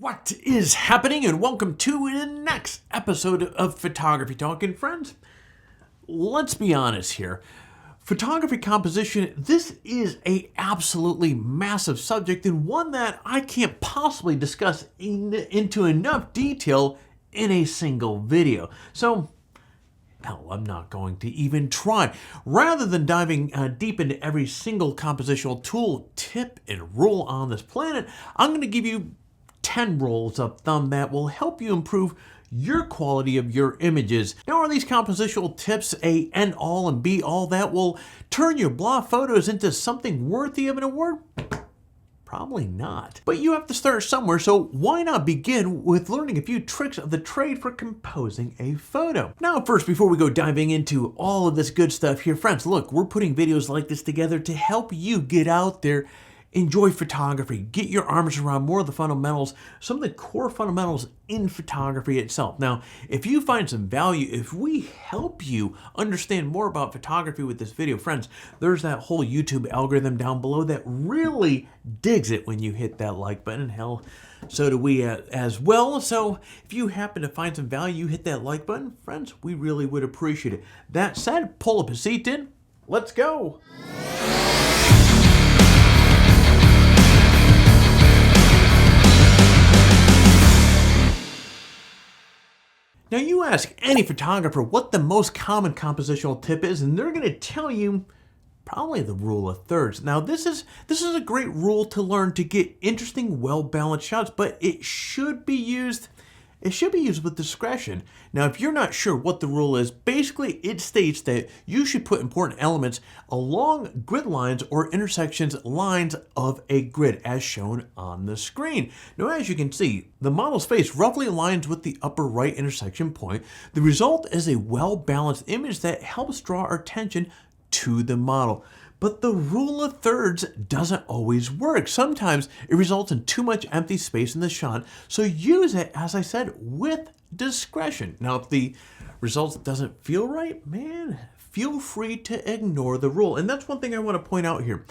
What is happening, and welcome to the next episode of Photography Talk. And friends, let's be honest here. Photography composition, this is a absolutely massive subject and one that I can't possibly discuss into enough detail in a single video. So, hell, I'm not going to even try. Rather than diving deep into every single compositional tool, tip, and rule on this planet, I'm going to give you 10 rules of thumb that will help you improve your quality of your images. Now, are these compositional tips a end all and be all that will turn your blah photos into something worthy of an award? Probably not. But you have to start somewhere, so why not begin with learning a few tricks of the trade for composing a photo? Now, first, before we go diving into all of this good stuff here, friends, look, we're putting videos like this together to help you get out there, enjoy photography, get your arms around more of the fundamentals, some of the core fundamentals in photography itself. Now, if you find some value, if we help you understand more about photography with this video, friends, there's that whole YouTube algorithm down below that really digs it when you hit that like button. Hell, so do we as well. So if you happen to find some value, hit that like button. Friends, we really would appreciate it. That said, pull up a seat in. Let's go. Now, you ask any photographer what the most common compositional tip is, and they're going to tell you probably the rule of thirds. Now, this is a great rule to learn to get interesting, well-balanced shots, but it should be used with discretion. Now, if you're not sure what the rule is, basically it states that you should put important elements along grid lines or intersections lines of a grid as shown on the screen. Now, as you can see, the model's face roughly aligns with the upper right intersection point. The result is a well-balanced image that helps draw our attention to the model. But the rule of thirds doesn't always work. Sometimes it results in too much empty space in the shot, so use it, as I said, with discretion. Now, if the result doesn't feel right, man, feel free to ignore the rule. And that's one thing I want to point out here.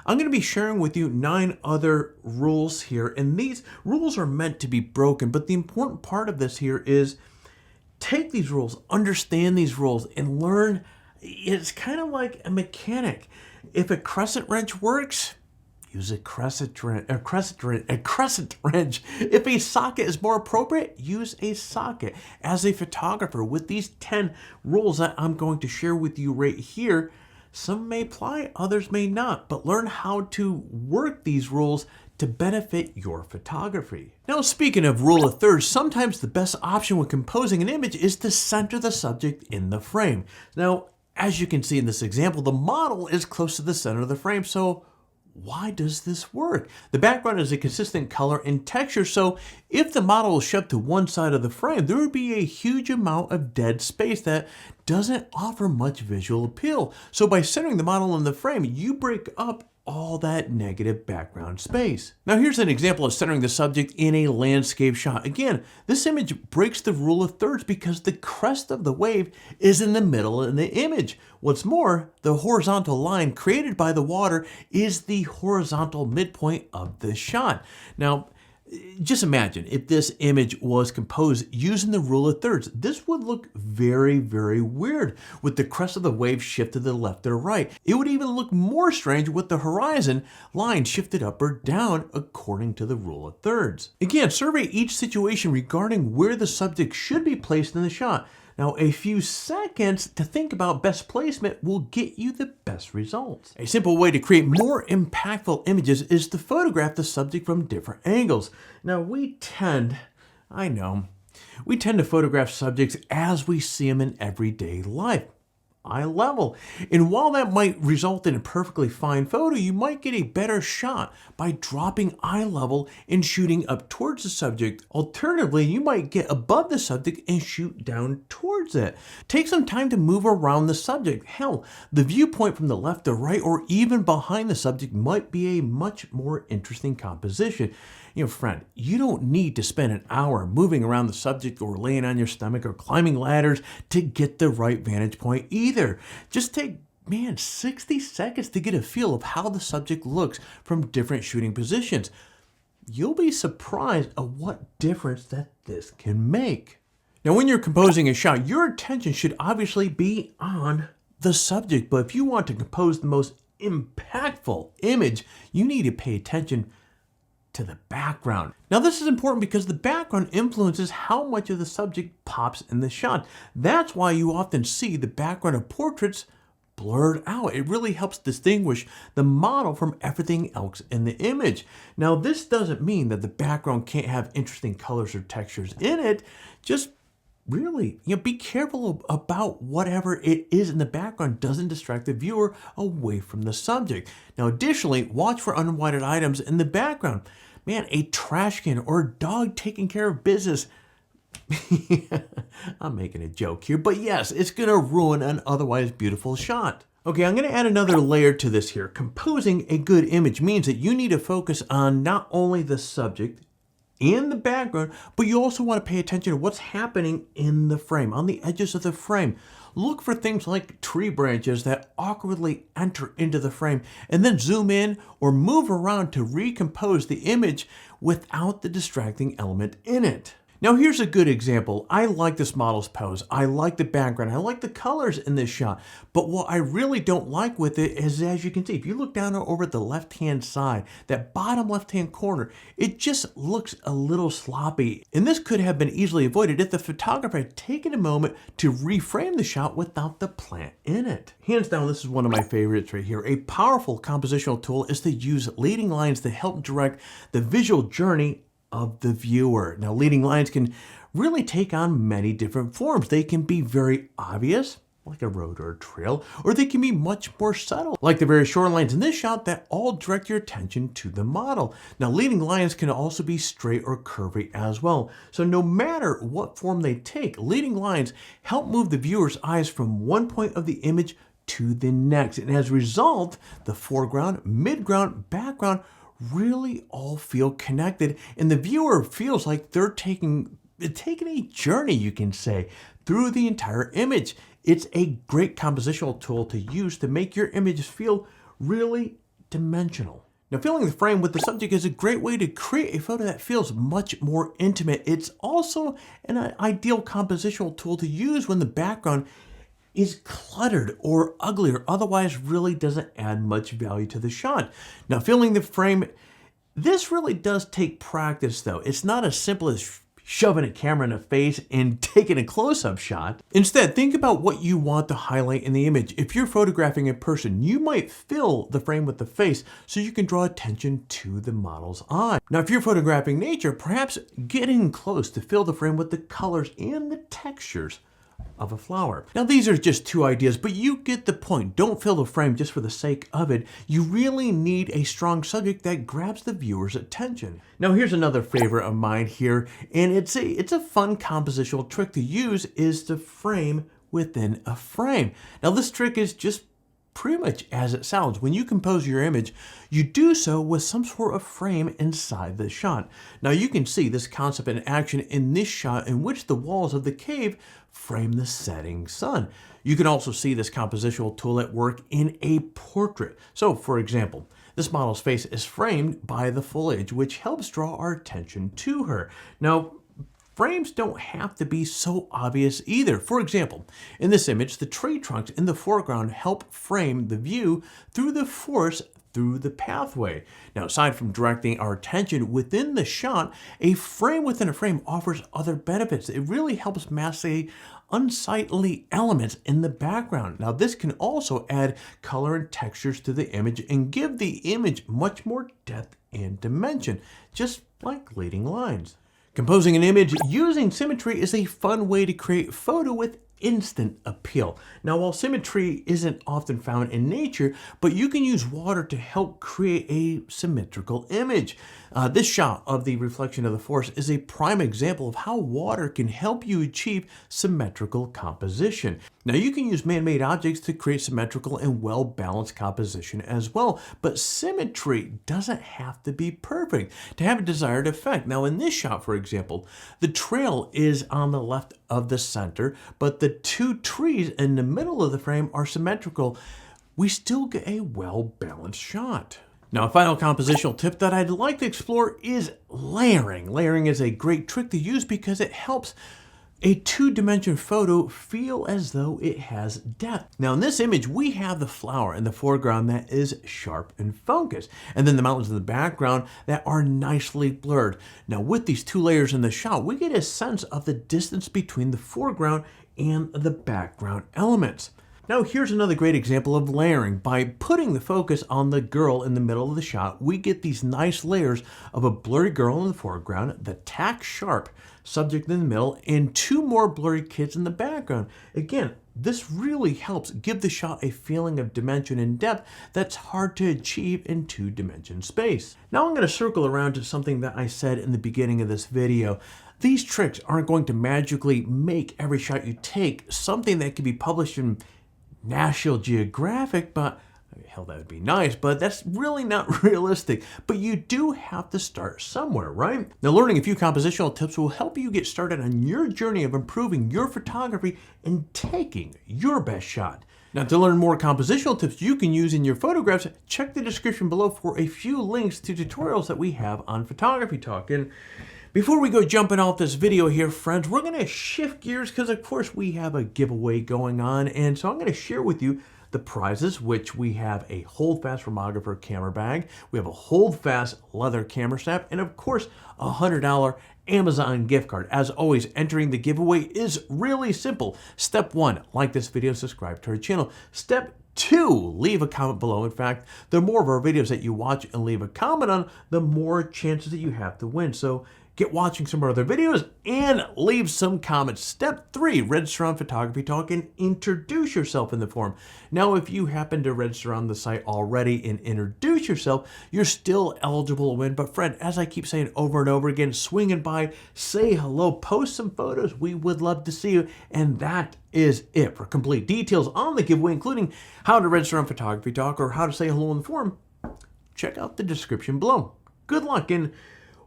I'm going to be sharing with you 9 other rules here, and these rules are meant to be broken, but the important part of this here is take these rules, understand these rules, and learn. It's kind of like a mechanic. If a crescent wrench works, use a crescent wrench. If a socket is more appropriate, use a socket. As a photographer, with these 10 rules that I'm going to share with you right here, some may apply, others may not, but learn how to work these rules to benefit your photography. Now, speaking of rule of thirds, sometimes the best option when composing an image is to center the subject in the frame. Now, as you can see in this example, the model is close to the center of the frame, so why does this work? The background is a consistent color and texture, so if the model is shoved to one side of the frame, there would be a huge amount of dead space that doesn't offer much visual appeal. So by centering the model in the frame, you break up all that negative background space. Now, here's an example of centering the subject in a landscape shot. Again, this image breaks the rule of thirds because the crest of the wave is in the middle of the image. What's more, the horizontal line created by the water is the horizontal midpoint of the shot. Now, just imagine if this image was composed using the rule of thirds. This would look very, very weird with the crest of the wave shifted to the left or right. It would even look more strange with the horizon line shifted up or down according to the rule of thirds. Again, survey each situation regarding where the subject should be placed in the shot. Now, a few seconds to think about best placement will get you the best results. A simple way to create more impactful images is to photograph the subject from different angles. Now, we tend to photograph subjects as we see them in everyday life. Eye level. And while that might result in a perfectly fine photo, you might get a better shot by dropping eye level and shooting up towards the subject. Alternatively, you might get above the subject and shoot down towards it. Take some time to move around the subject. Hell, the viewpoint from the left to right or even behind the subject might be a much more interesting composition. Friend, you don't need to spend an hour moving around the subject or laying on your stomach or climbing ladders to get the right vantage point either. Just take 60 seconds to get a feel of how the subject looks from different shooting positions. you'll be surprised at what difference that this can make. Now, when you're composing a shot, your attention should obviously be on the subject, but if you want to compose the most impactful image, you need to pay attention to the background. Now, this is important because the background influences how much of the subject pops in the shot. That's why you often see the background of portraits blurred out. It really helps distinguish the model from everything else in the image. Now, this doesn't mean that the background can't have interesting colors or textures in it. Just really, be careful about whatever it is in the background doesn't distract the viewer away from the subject. Now, additionally, watch for unwanted items in the background. Man, a trash can or a dog taking care of business. I'm making a joke here, but yes, it's going to ruin an otherwise beautiful shot. Okay, I'm going to add another layer to this here. Composing a good image means that you need to focus on not only the subject and the background, but you also want to pay attention to what's happening in the frame, on the edges of the frame. Look for things like tree branches that awkwardly enter into the frame, and then zoom in or move around to recompose the image without the distracting element in it. Now, here's a good example. I like this model's pose. I like the background. I like the colors in this shot. But what I really don't like with it is, as you can see, if you look down over the left-hand side, that bottom left-hand corner, it just looks a little sloppy. And this could have been easily avoided if the photographer had taken a moment to reframe the shot without the plant in it. Hands down, this is one of my favorites right here. A powerful compositional tool is to use leading lines to help direct the visual journey of the viewer. Now, leading lines can really take on many different forms. They can be very obvious, like a road or a trail, or they can be much more subtle, like the very short lines in this shot that all direct your attention to the model. Now, leading lines can also be straight or curvy as well. So no matter what form they take, leading lines help move the viewer's eyes from one point of the image to the next. And as a result, the foreground, midground, background really all feel connected, and the viewer feels like they're taking a journey, you can say, through the entire image. It's a great compositional tool to use to make your images feel really dimensional. Now, filling the frame with the subject is a great way to create a photo that feels much more intimate. It's also an ideal compositional tool to use when the background is cluttered or ugly or otherwise really doesn't add much value to the shot. Now, filling the frame, this really does take practice though. It's not as simple as shoving a camera in the face and taking a close-up shot. Instead, think about what you want to highlight in the image. If you're photographing a person, you might fill the frame with the face so you can draw attention to the model's eye. Now, if you're photographing nature, perhaps getting close to fill the frame with the colors and the textures of a flower. Now, these are just two ideas, but you get the point. Don't fill the frame just for the sake of it. You really need a strong subject that grabs the viewer's attention. Now, here's another favorite of mine here, and it's a fun compositional trick to use, is to frame within a frame. Now, this trick is just pretty much as it sounds. When you compose your image, you do so with some sort of frame inside the shot. Now, you can see this concept in action in this shot, in which the walls of the cave frame the setting sun. You can also see this compositional tool at work in a portrait. So, for example, this model's face is framed by the foliage, which helps draw our attention to her. Now, frames don't have to be so obvious either. For example, in this image, the tree trunks in the foreground help frame the view through the forest through the pathway. Now, aside from directing our attention within the shot, a frame within a frame offers other benefits. It really helps mask the unsightly elements in the background. Now, this can also add color and textures to the image and give the image much more depth and dimension, just like leading lines. Composing an image using symmetry is a fun way to create photo with instant appeal. Now, while symmetry isn't often found in nature, but you can use water to help create a symmetrical image. This shot of the reflection of the forest is a prime example of how water can help you achieve symmetrical composition. Now, you can use man-made objects to create symmetrical and well-balanced composition as well, but symmetry doesn't have to be perfect to have a desired effect. Now, in this shot, for example, the trail is on the left of the center, but the two trees in the middle of the frame are symmetrical. We still get a well-balanced shot. Now, a final compositional tip that I'd like to explore is layering. Layering is a great trick to use because it helps a two-dimensional photo feel as though it has depth. Now in this image, we have the flower in the foreground that is sharp and focused, and then the mountains in the background that are nicely blurred. Now with these two layers in the shot, we get a sense of the distance between the foreground and the background elements. Now here's another great example of layering. By putting the focus on the girl in the middle of the shot, we get these nice layers of a blurry girl in the foreground, the tack sharp subject in the middle, and two more blurry kids in the background. Again, this really helps give the shot a feeling of dimension and depth that's hard to achieve in two-dimension space. Now I'm going to circle around to something that I said in the beginning of this video. These tricks aren't going to magically make every shot you take something that can be published in National Geographic, but hell, that would be nice, but that's really not realistic. But you do have to start somewhere, right? Now, learning a few compositional tips will help you get started on your journey of improving your photography and taking your best shot. Now, to learn more compositional tips you can use in your photographs, check the description below for a few links to tutorials that we have on PhotographyTalk. And before we go jumping off this video here, friends, we're going to shift gears because, of course, we have a giveaway going on. And so I'm going to share with you the prizes, which we have a Hold Fast Thermographer camera bag, we have a Hold Fast leather camera strap, and of course, a $100 Amazon gift card. As always, entering the giveaway is really simple. Step 1, like this video, subscribe to our channel. Step 2, leave a comment below. In fact, the more of our videos that you watch and leave a comment on, the more chances that you have to win. So get watching some other videos and leave some comments. Step 3, register on PhotographyTalk and introduce yourself in the forum. Now, if you happen to register on the site already and introduce yourself, you're still eligible to win. But friend, as I keep saying over and over again, swinging by, say hello, post some photos. We would love to see you. And that is it. For complete details on the giveaway, including how to register on PhotographyTalk or how to say hello in the forum, check out the description below. Good luck. And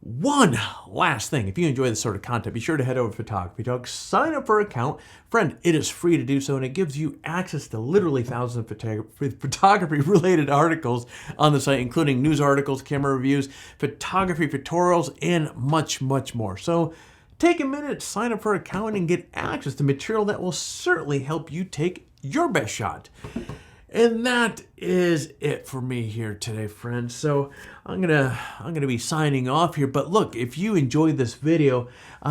one last thing, if you enjoy this sort of content, be sure to head over to PhotographyTalk, sign up for an account. Friend, it is free to do so, and it gives you access to literally thousands of photography-related articles on the site, including news articles, camera reviews, photography tutorials, and much, much more. So take a minute, sign up for an account, and get access to material that will certainly help you take your best shot. And that is it for me here today, friends. So I'm gonna be signing off here. But look, if you enjoyed this video,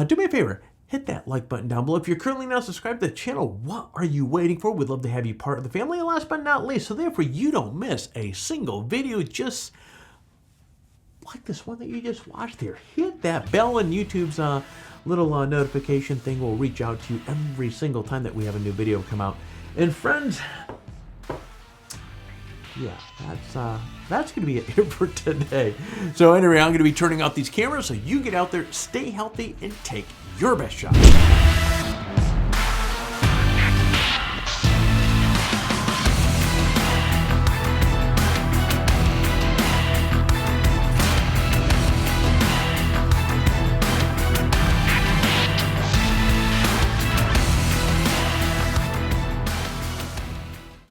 do me a favor, hit that like button down below. If you're currently not subscribed to the channel, what are you waiting for? We'd love to have you part of the family. And last but not least, so therefore you don't miss a single video, just like this one that you just watched here. Hit that bell, and YouTube's little notification thing will reach out to you every single time that we have a new video come out. And friends, yeah, that's going to be it here for today. So anyway, I'm going to be turning off these cameras so you get out there, stay healthy, and take your best shot.